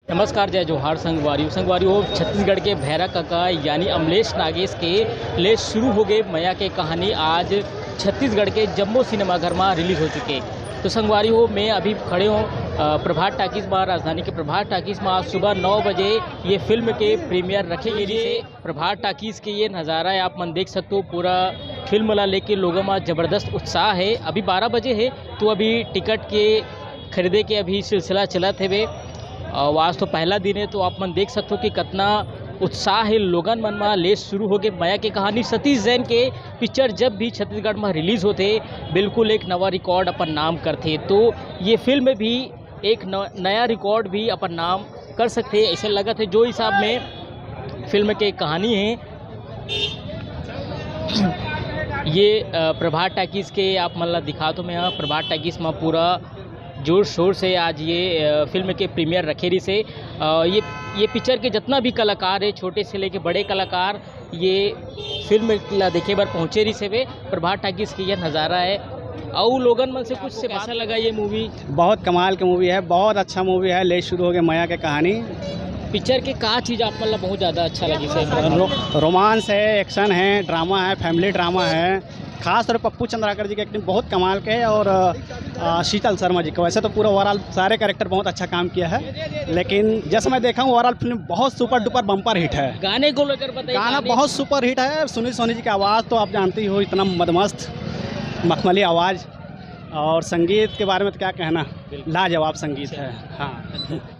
नमस्कार, जय जोहार संगवारियों छत्तीसगढ़ के भैरा काका यानी अमलेश नागेश के ले शुरू हो गए मया के कहानी आज छत्तीसगढ़ के जम्मू सिनेमाघर में रिलीज़ हो चुके। तो संगवारियों में अभी खड़े हों प्रभात टाकीज़ में, राजधानी के प्रभात टाकीज़ में आज सुबह 9 बजे ये फिल्म के प्रीमियर रखे गए। प्रभात टाकीज़ के ये नज़ारा है, आप मन देख सकते हो। पूरा फिल्म ला लेके लोगों में ज़बरदस्त उत्साह है। अभी 12 बजे है तो अभी टिकट के खरीदे के अभी सिलसिला चलत है। आज तो पहला दिन है तो आप मन देख सकते हो कि कितना उत्साह है लोगन मन में। ले शुरू हो गए मया की कहानी। सतीश जैन के पिक्चर जब भी छत्तीसगढ़ में रिलीज़ होते बिल्कुल एक नवा रिकॉर्ड अपन नाम करते, तो ये फिल्म भी एक नया रिकॉर्ड भी अपन नाम कर सकते ऐसे लगा थे। जो हिसाब में फिल्म के कहानी है ये प्रभात टाकीज़ के आप मतलब दिखा तो मैं प्रभात टाकीज़ में पूरा जोर शोर से आज ये फिल्म के प्रीमियर रखे रही से। ये पिक्चर के जितना भी कलाकार है, छोटे से लेके बड़े कलाकार, ये फिल्म ला देखे बार पहुँचे रही से वे। प्रभात टाकीज़ की यह नज़ारा है और लोगन मन से कुछ से कैसा लगा ये मूवी? बहुत कमाल की मूवी है, बहुत अच्छा मूवी है। ले शुरू हो गए मया के कहानी। पिक्चर के का चीज़ आप मतलब बहुत ज़्यादा अच्छा लगी से? रोमांस है, एक्शन है, ड्रामा है, फैमिली ड्रामा है। खास तौर पर पप्पू चंद्राकर जी की एक्टिंग बहुत कमाल के है और शीतल शर्मा जी का। वैसे तो पूरा ओवरऑल सारे कैरेक्टर बहुत अच्छा काम किया है, लेकिन जैसे मैं देखा हूँ ओवरऑल फिल्म बहुत सुपर डुपर बम्पर हिट है। गाने को लेकर बताइए। गाना बहुत सुपर हिट है। सुनील सोनी जी की आवाज़ तो आप जानती हो, इतना मदमस्त मखमली आवाज़। और संगीत के बारे में तो क्या कहना, लाजवाब संगीत है। हाँ।